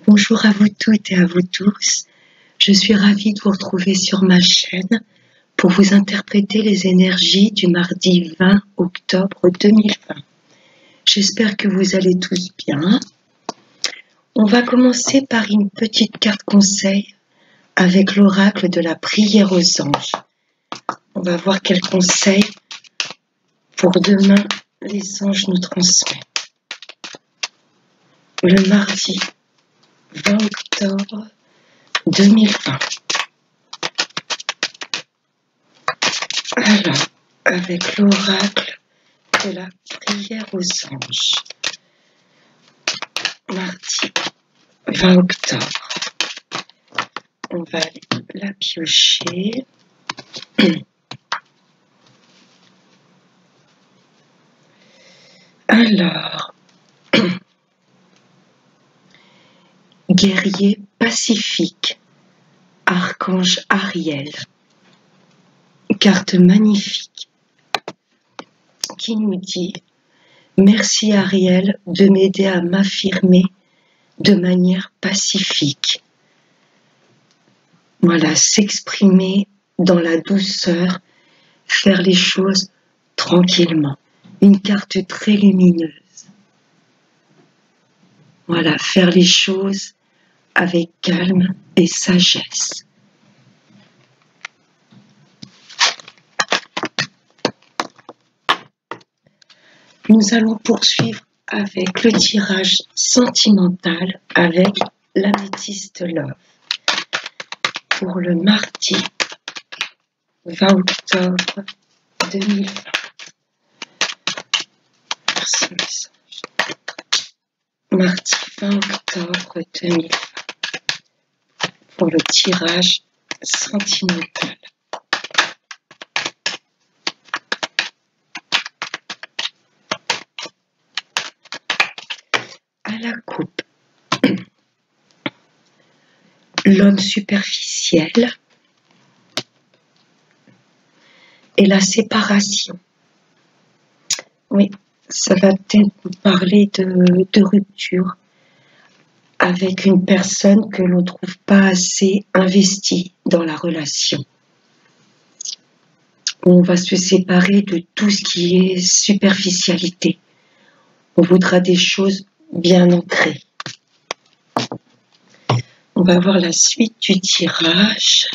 Bonjour à vous toutes et à vous tous. Je suis ravie de vous retrouver sur ma chaîne pour vous interpréter les énergies du mardi 20 octobre 2020. J'espère que vous allez tous bien. On va commencer par une petite carte conseil avec l'oracle de la prière aux anges. On va voir quels conseils pour demain les anges nous transmettent. Le mardi 20 octobre 2020. Alors, avec l'oracle de la prière aux anges, mardi 20 octobre, on va la piocher. Alors, guerrier pacifique, archange Ariel, carte magnifique qui nous dit « Merci Ariel de m'aider à m'affirmer de manière pacifique. » Voilà, s'exprimer dans la douceur, faire les choses tranquillement. Une carte très lumineuse. Voilà, faire les choses avec calme et sagesse. Nous allons poursuivre avec le tirage sentimental avec l'améthyste Love pour le mardi 20 octobre 2020. Merci mes anges. Mardi 20 octobre 2020 pour le tirage sentimental. À la coupe, l'homme superficiel et la séparation. Oui, ça va peut-être vous parler de rupture avec une personne que l'on ne trouve pas assez investie dans la relation. On va se séparer de tout ce qui est superficialité. On voudra des choses bien ancrées. On va voir la suite du tirage.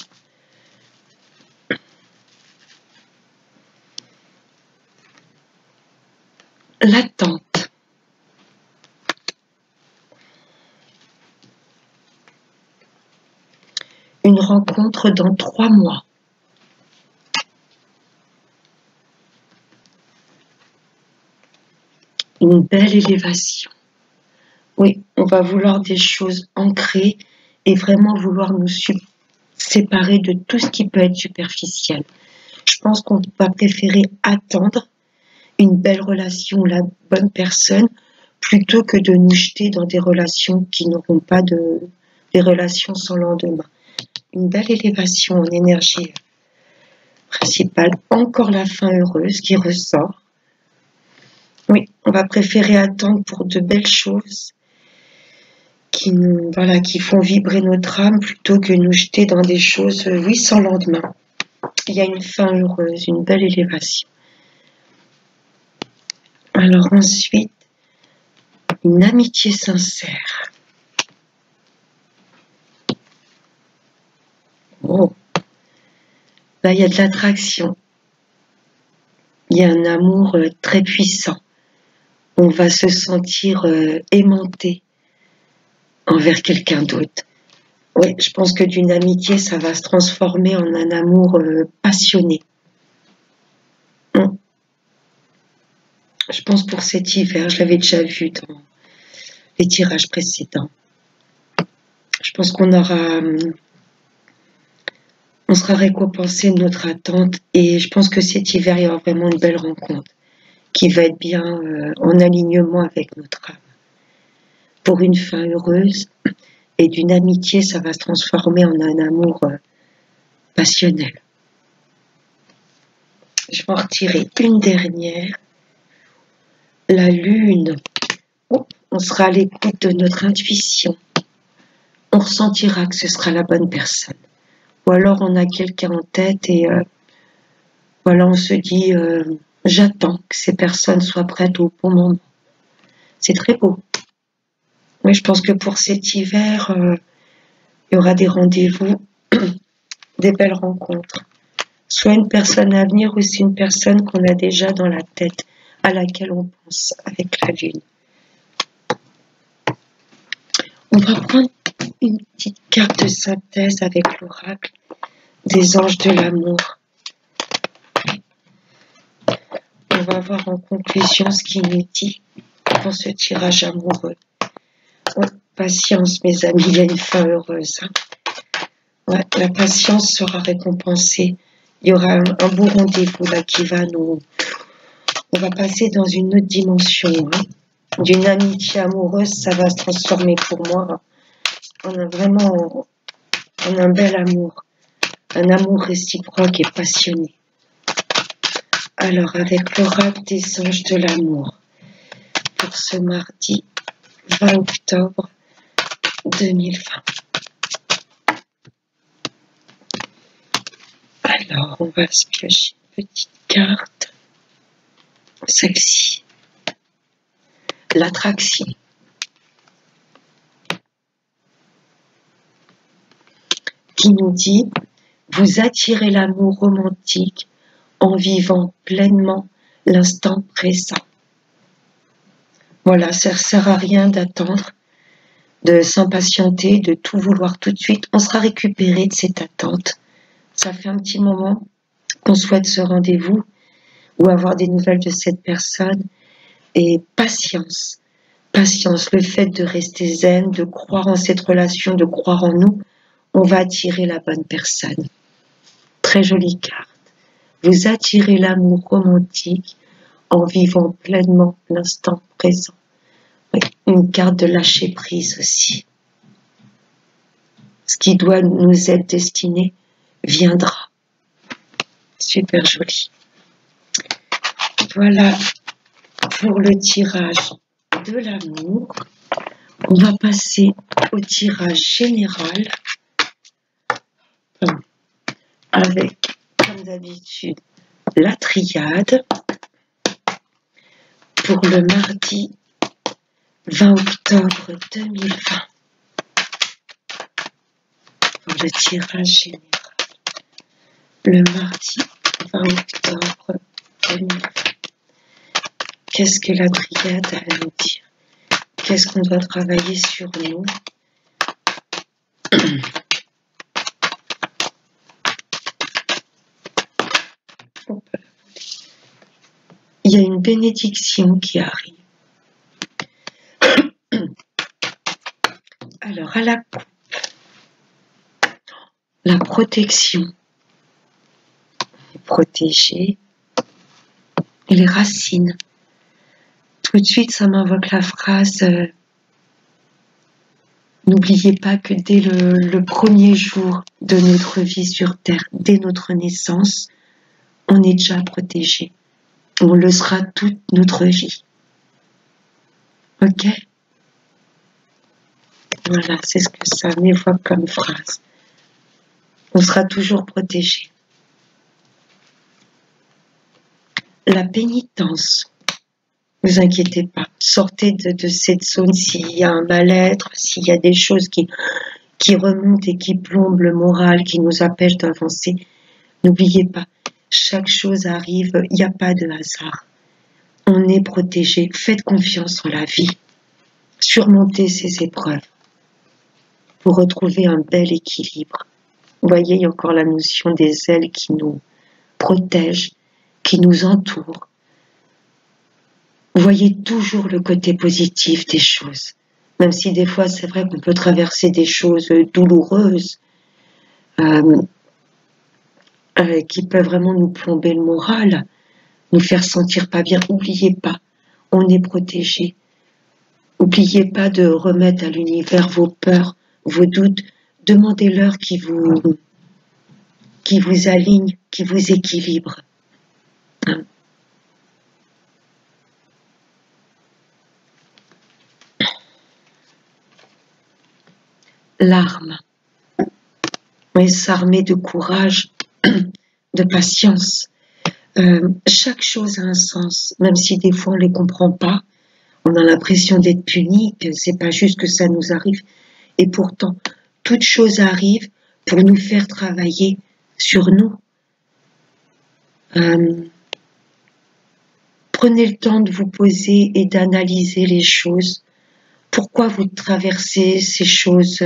L'attente. Une rencontre dans 3 mois. Une belle élévation. Oui, on va vouloir des choses ancrées et vraiment vouloir nous séparer de tout ce qui peut être superficiel. Je pense qu'on va préférer attendre une belle relation, la bonne personne, plutôt que de nous jeter dans des relations qui n'auront pas des relations sans lendemain. Une belle élévation en énergie principale. Encore la fin heureuse qui ressort. Oui, on va préférer attendre pour de belles choses qui font vibrer notre âme plutôt que nous jeter dans des choses, oui, sans lendemain. Il y a une fin heureuse, une belle élévation. Alors ensuite, une amitié sincère. Oh, là il y a de l'attraction. Il y a un amour très puissant. On va se sentir aimanté envers quelqu'un d'autre. Oui, je pense que d'une amitié, ça va se transformer en un amour passionné. Je pense pour cet hiver, je l'avais déjà vu dans les tirages précédents. Je pense qu'on sera récompensé de notre attente et je pense que cet hiver, il y aura vraiment une belle rencontre qui va être bien en alignement avec notre âme. Pour une fin heureuse et d'une amitié, ça va se transformer en un amour passionnel. Je vais en retirer une dernière. La lune. Oh, on sera à l'écoute de notre intuition. on ressentira que ce sera la bonne personne. Ou alors on a quelqu'un en tête et voilà, on se dit j'attends que ces personnes soient prêtes au bon moment. C'est très beau. Mais je pense que pour cet hiver, il y aura des rendez-vous, des belles rencontres. Soit une personne à venir ou c'est une personne qu'on a déjà dans la tête, à laquelle on pense avec la lune. On va prendre une petite carte de synthèse avec l'oracle des anges de l'amour. On va voir en conclusion ce qu'il nous dit pour ce tirage amoureux. Ouais, patience, mes amis, il y a une fin heureuse. Hein. Ouais, la patience sera récompensée. Il y aura un beau rendez-vous là qui va nous... On va passer dans une autre dimension. Hein. D'une amitié amoureuse, ça va se transformer pour moi en un bel amour. Un amour réciproque et passionné. Alors, avec l'oracle des anges de l'amour, pour ce mardi 20 octobre 2020. Alors, on va se piocher une petite carte. Celle-ci. L'attraction. Qui nous dit, vous attirez l'amour romantique en vivant pleinement l'instant présent. Voilà, ça ne sert à rien d'attendre, de s'impatienter, de tout vouloir tout de suite. On sera récupéré de cette attente. Ça fait un petit moment qu'on souhaite ce rendez-vous ou avoir des nouvelles de cette personne. Et patience, patience, le fait de rester zen, de croire en cette relation, de croire en nous, on va attirer la bonne personne. Très jolie carte. Vous attirez l'amour romantique en vivant pleinement l'instant présent. Une carte de lâcher prise aussi. Ce qui doit nous être destiné viendra. Super joli. Voilà pour le tirage de l'amour. On va passer au tirage général avec, comme d'habitude, la triade pour le mardi 20 octobre 2020. Pour le tirage général. Le mardi 20 octobre 2020. Qu'est-ce que la triade a à nous dire? Qu'est-ce qu'on doit travailler sur nous? Il y a une bénédiction qui arrive. Alors, à la coupe, la protection, protéger, et les racines. Tout de suite, ça m'invoque la phrase n'oubliez pas que dès le premier jour de notre vie sur Terre, dès notre naissance, on est déjà protégé. On le sera toute notre vie. Ok? Voilà, c'est ce que ça m'évoque comme phrase. On sera toujours protégé. La pénitence. Ne vous inquiétez pas. Sortez de cette zone s'il y a un mal-être, s'il y a des choses qui remontent et qui plombent le moral, qui nous empêchent d'avancer. N'oubliez pas, chaque chose arrive, il n'y a pas de hasard. On est protégé. Faites confiance en la vie. Surmontez ces épreuves pour retrouver un bel équilibre. Vous voyez, il y a encore la notion des ailes qui nous protègent, qui nous entourent. Vous voyez toujours le côté positif des choses. Même si des fois, c'est vrai qu'on peut traverser des choses douloureuses qui peuvent vraiment nous plomber le moral, nous faire sentir pas bien. N'oubliez pas, on est protégé. N'oubliez pas de remettre à l'univers vos peurs, vos doutes. Demandez-leur qui vous aligne, qui vous équilibre. Hein? l'arme. Oui, s'armer de courage, de patience. Chaque chose a un sens, même si des fois on ne les comprend pas. On a l'impression d'être puni, que c'est pas juste que ça nous arrive. Et pourtant, toute chose arrive pour nous faire travailler sur nous. Prenez le temps de vous poser et d'analyser les choses. Pourquoi vous traversez ces choses?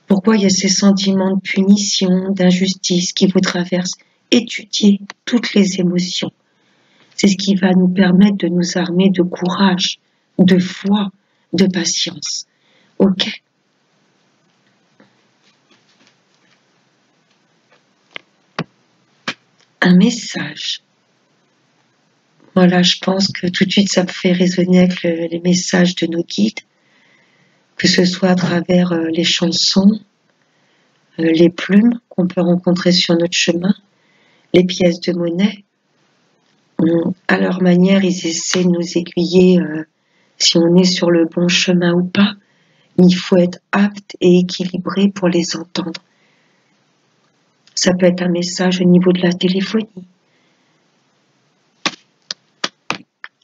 Pourquoi il y a ces sentiments de punition, d'injustice qui vous traversent? Étudiez toutes les émotions. C'est ce qui va nous permettre de nous armer de courage, de foi, de patience. Ok? Un message. Voilà, je pense que tout de suite ça me fait résonner avec les messages de nos guides, que ce soit à travers les chansons, les plumes qu'on peut rencontrer sur notre chemin, les pièces de monnaie. À leur manière, ils essaient de nous aiguiller si on est sur le bon chemin ou pas. Il faut être apte et équilibré pour les entendre. Ça peut être un message au niveau de la téléphonie.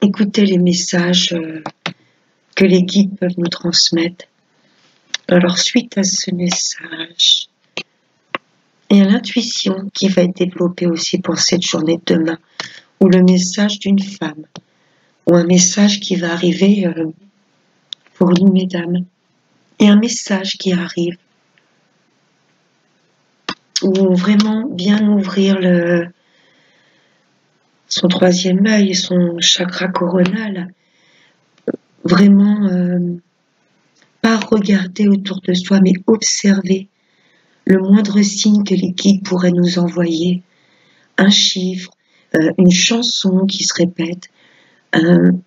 Écoutez les messages que les guides peuvent nous transmettre. Alors, suite à ce message, il y a l'intuition qui va être développée aussi pour cette journée de demain, ou le message d'une femme, ou un message qui va arriver pour nous, mesdames, et un message qui arrive, où vraiment bien ouvrir son troisième œil et son chakra coronal, vraiment pas regarder autour de soi, mais observer le moindre signe que les guides pourraient nous envoyer, un chiffre, une chanson qui se répète,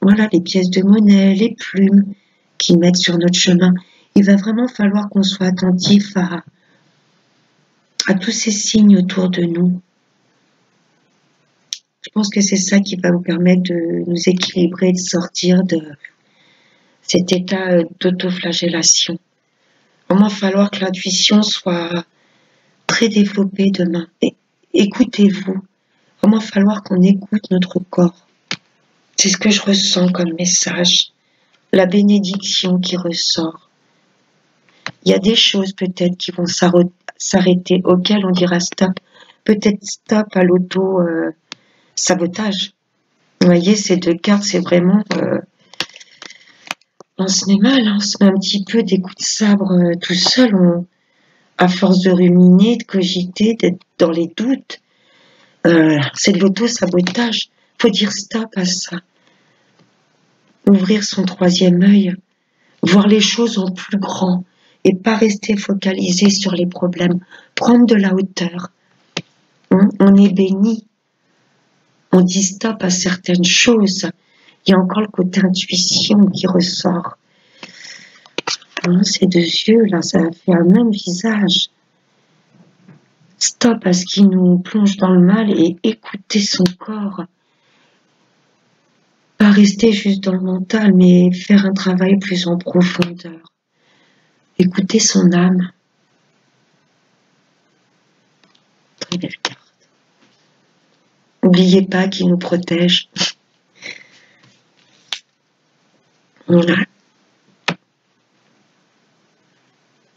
voilà, les pièces de monnaie, les plumes qui mettent sur notre chemin. Il va vraiment falloir qu'on soit attentif à tous ces signes autour de nous. Je pense que c'est ça qui va vous permettre de nous équilibrer, de sortir de cet état d'autoflagellation. Il va falloir que l'intuition soit très développée demain. Et écoutez-vous. Il va falloir qu'on écoute notre corps. C'est ce que je ressens comme message. La bénédiction qui ressort. Il y a des choses peut-être qui vont s'arrêter, auxquelles on dira stop. Peut-être stop à l'auto-sabotage. Vous voyez, ces deux cartes, c'est vraiment... on se met mal, on se met un petit peu des coups de sabre tout seul. À force de ruminer, de cogiter, d'être dans les doutes, c'est de l'auto-sabotage. Faut dire stop à ça. Ouvrir son troisième œil, voir les choses en plus grand et pas rester focalisé sur les problèmes. Prendre de la hauteur. On est béni. On dit stop à certaines choses. Il y a encore le côté intuition qui ressort. Ces deux yeux, là, ça fait un même visage. Stop à ce qui nous plonge dans le mal et écouter son corps. Pas rester juste dans le mental, mais faire un travail plus en profondeur. Écouter son âme. Très belle carte. N'oubliez pas qu'il nous protège. Voilà.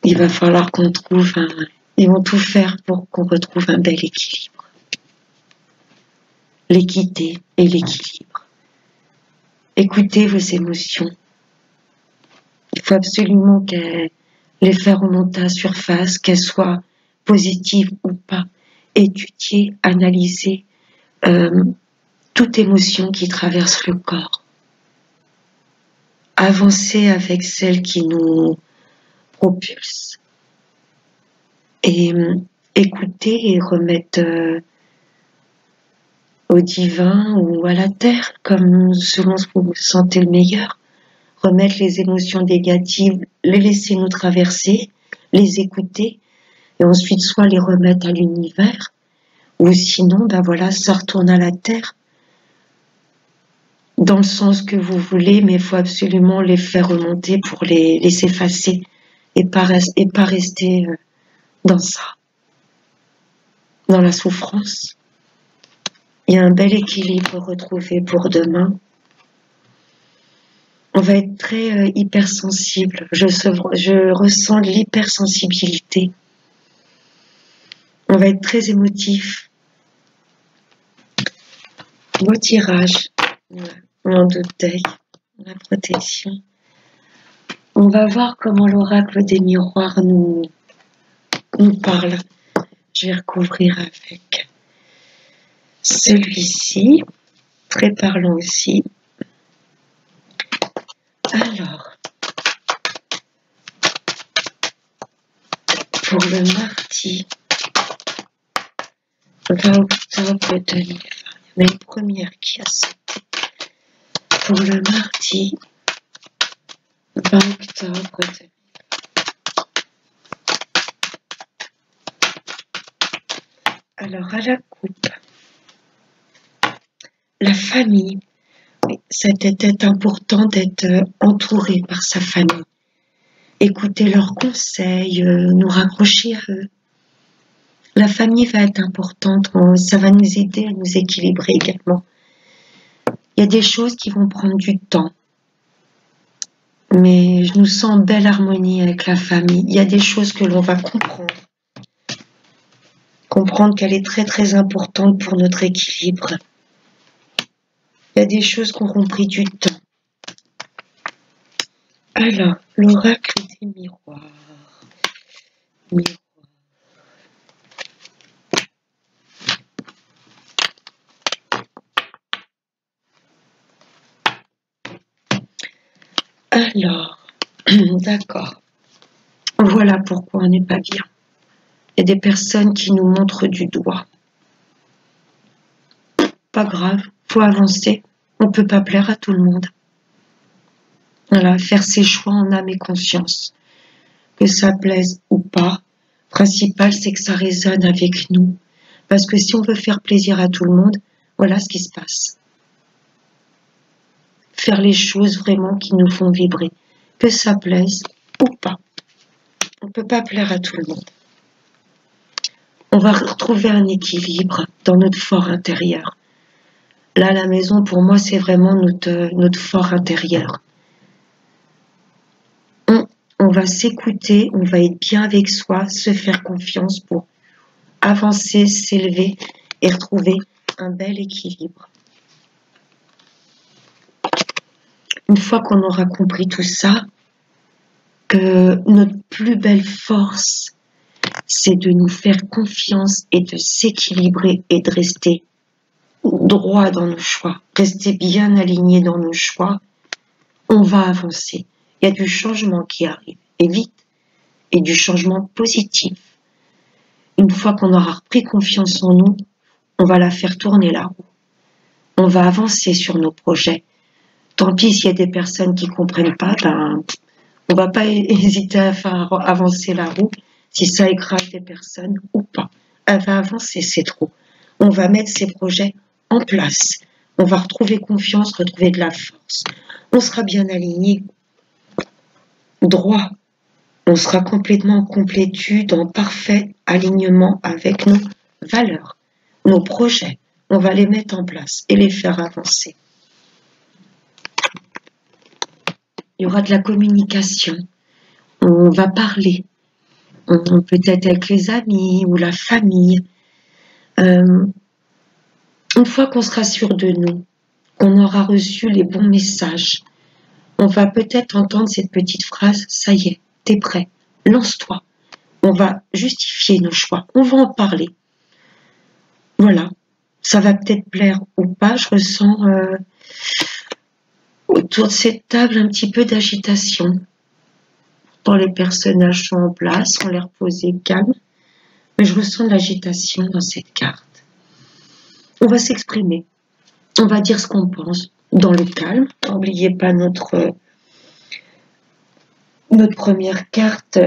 Il va falloir qu'on trouve Ils vont tout faire pour qu'on retrouve un bel équilibre. L'équité et l'équilibre. Écoutez vos émotions. Il faut absolument qu'elles les faire remonter à la surface, qu'elles soient positives ou pas. Étudier, analyser toute émotion qui traverse le corps. Avancer avec celle qui nous propulse. Et écouter et remettre au divin ou à la terre, comme selon ce que vous sentez le meilleur. Remettre les émotions négatives, les laisser nous traverser, les écouter, et ensuite soit les remettre à l'univers, ou sinon, ça retourne à la terre. dans le sens que vous voulez, mais il faut absolument les faire remonter pour les effacer et pas rester dans ça, dans la souffrance. Il y a un bel équilibre retrouvé pour demain. On va être très hypersensible. Je ressens de l'hypersensibilité. On va être très émotif. Beau tirage. En deuil, la protection. On va voir comment l'oracle des miroirs nous parle. Je vais recouvrir avec celui-ci, très parlant aussi. Alors, pour le mardi, 20 octobre 2020, il y en a une première qui a sauté. Pour le mardi, 20 octobre 2020. Alors, à la coupe, la famille, oui, c'était important d'être entouré par sa famille. Écouter leurs conseils, nous raccrocher à eux. La famille va être importante, ça va nous aider à nous équilibrer également. Il y a des choses qui vont prendre du temps, mais je nous sens en belle harmonie avec la famille. Il y a des choses que l'on va comprendre qu'elle est très très importante pour notre équilibre. Il y a des choses qui auront pris du temps. Alors, l'oracle des miroirs. Alors, d'accord. Voilà pourquoi on n'est pas bien. Il y a des personnes qui nous montrent du doigt. Pas grave, faut avancer. On peut pas plaire à tout le monde. Voilà, faire ses choix en âme et conscience. Que ça plaise ou pas, principal c'est que ça résonne avec nous. Parce que si on veut faire plaisir à tout le monde, voilà ce qui se passe. Faire les choses vraiment qui nous font vibrer. Que ça plaise ou pas. On ne peut pas plaire à tout le monde. On va retrouver un équilibre dans notre fort intérieur. Là, la maison, pour moi, c'est vraiment notre fort intérieur. On va s'écouter, on va être bien avec soi, se faire confiance pour avancer, s'élever et retrouver un bel équilibre. Une fois qu'on aura compris tout ça, que notre plus belle force, c'est de nous faire confiance et de s'équilibrer et de rester droit dans nos choix, rester bien aligné dans nos choix, on va avancer. Il y a du changement qui arrive, et vite, et du changement positif. Une fois qu'on aura repris confiance en nous, on va la faire tourner la roue. On va avancer sur nos projets. Tant pis s'il y a des personnes qui ne comprennent pas, on va pas hésiter à faire avancer la roue, si ça écrase des personnes ou pas. Elle va avancer, c'est trop. On va mettre ces projets en place. On va retrouver confiance, retrouver de la force. On sera bien aligné, droit. On sera complètement en complétude, en parfait alignement avec nos valeurs, nos projets. On va les mettre en place et les faire avancer. Il y aura de la communication. On va parler. Peut-être avec les amis ou la famille. Une fois qu'on sera sûr de nous, qu'on aura reçu les bons messages, on va peut-être entendre cette petite phrase, ça y est, t'es prêt, lance-toi. On va justifier nos choix, on va en parler. Voilà, ça va peut-être plaire ou pas, je ressens autour de cette table un petit peu d'agitation. Quand les personnages sont en place, on les reposés calmes, mais je ressens de l'agitation dans cette carte. On va s'exprimer, on va dire ce qu'on pense dans le calme. N'oubliez pas notre première carte.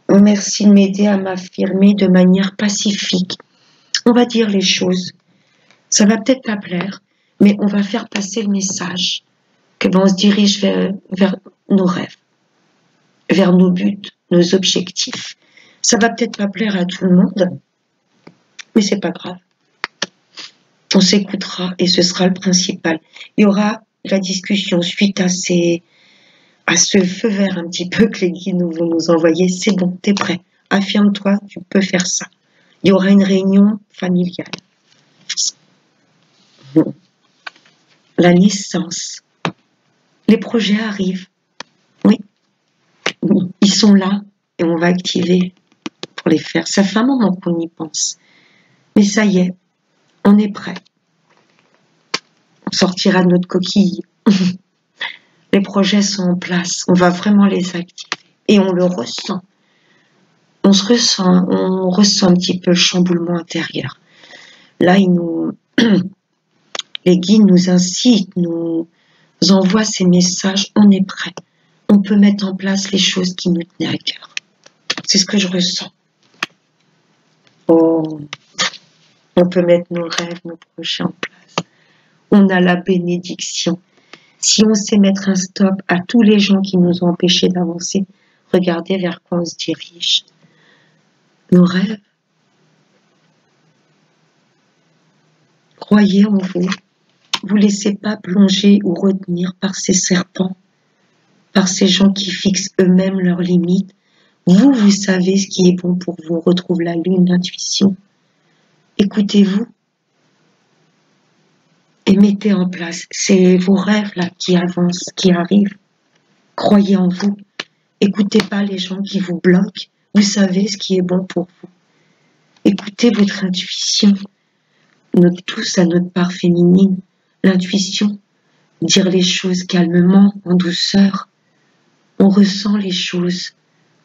Merci de m'aider à m'affirmer de manière pacifique. On va dire les choses. Ça va peut-être pas plaire, Mais on va faire passer le message que on se dirige vers nos rêves, vers nos buts, nos objectifs. Ça va peut-être pas plaire à tout le monde, mais c'est pas grave. On s'écoutera et ce sera le principal. Il y aura la discussion suite à ce feu vert un petit peu que les guides vont nous envoyer. C'est bon, t'es prêt. Affirme-toi, tu peux faire ça. Il y aura une réunion familiale. La naissance. Les projets arrivent. Oui. Ils sont là et on va activer pour les faire. Ça fait un moment qu'on y pense. Mais ça y est, on est prêt. On sortira de notre coquille. Les projets sont en place. On va vraiment les activer. Et on le ressent. On ressent un petit peu le chamboulement intérieur. Là, les guides nous incitent, nous envoient ces messages. On est prêt. On peut mettre en place les choses qui nous tenaient à cœur. C'est ce que je ressens. Oh. On peut mettre nos rêves, nos projets en place. On a la bénédiction. Si on sait mettre un stop à tous les gens qui nous ont empêchés d'avancer, regardez vers quoi on se dirige. Nos rêves. Croyez en vous. Vous laissez pas plonger ou retenir par ces serpents, par ces gens qui fixent eux-mêmes leurs limites. Vous savez ce qui est bon pour vous. On retrouve la lune, l'intuition. Écoutez-vous et mettez en place. C'est vos rêves là qui avancent, qui arrivent. Croyez en vous. Écoutez pas les gens qui vous bloquent. Vous savez ce qui est bon pour vous. Écoutez votre intuition. Tous à notre part féminine. L'intuition. Dire les choses calmement, en douceur. On ressent les choses.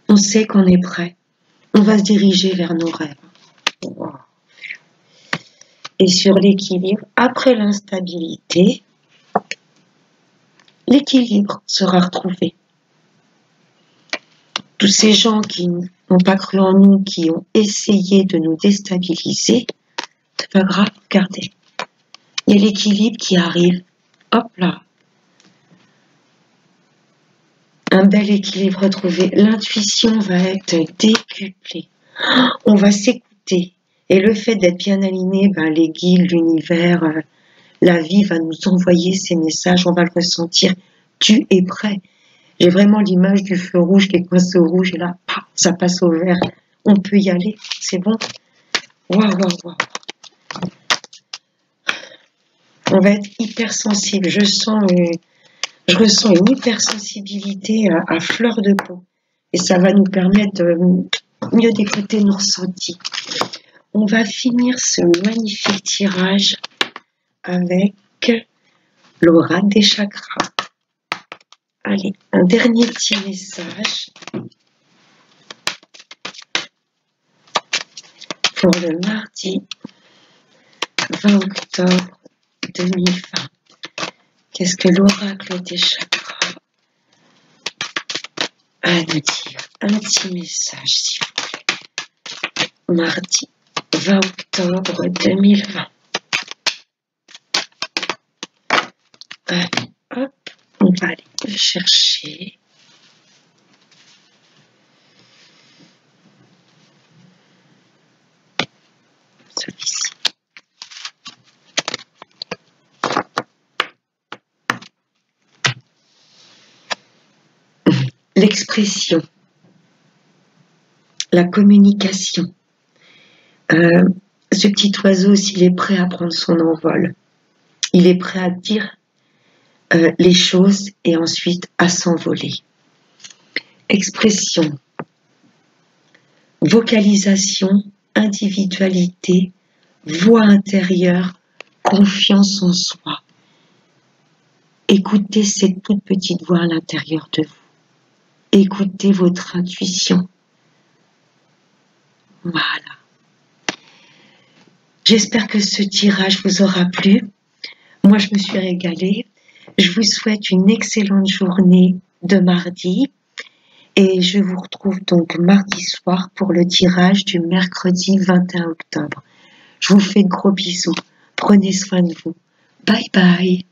On sait qu'on est prêt. On va se diriger vers nos rêves. Wow. Et sur l'équilibre, après l'instabilité, l'équilibre sera retrouvé. Tous ces gens qui n'ont pas cru en nous, qui ont essayé de nous déstabiliser, c'est pas grave, regardez. Il y a l'équilibre qui arrive. Hop là. Un bel équilibre retrouvé. L'intuition va être décuplée. On va s'écouter. Et le fait d'être bien aligné, les guides, l'univers, la vie va nous envoyer ces messages, on va le ressentir. Tu es prêt. J'ai vraiment l'image du feu rouge qui est coincé au rouge et là, ça passe au vert. On peut y aller, c'est bon. Waouh. On va être hypersensible. Je ressens une hypersensibilité à fleur de peau. Et ça va nous permettre de mieux d'écouter nos ressentis. On va finir ce magnifique tirage avec l'aura des chakras. Allez, un dernier petit message pour le mardi 20 octobre 2020. Qu'est-ce que l'oracle des chakras a à nous dire? Un petit message, s'il vous plaît. Mardi 20 octobre 2020. Allez, hop, on va aller le chercher. Celui-ci. L'expression, la communication. Ce petit oiseau, s'il est prêt à prendre son envol, il est prêt à dire les choses et ensuite à s'envoler. Expression, vocalisation, individualité, voix intérieure, confiance en soi. Écoutez cette toute petite voix à l'intérieur de vous. Écoutez votre intuition. Voilà. J'espère que ce tirage vous aura plu. Moi, je me suis régalée. Je vous souhaite une excellente journée de mardi. Et je vous retrouve donc mardi soir pour le tirage du mercredi 21 octobre. Je vous fais de gros bisous. Prenez soin de vous. Bye bye.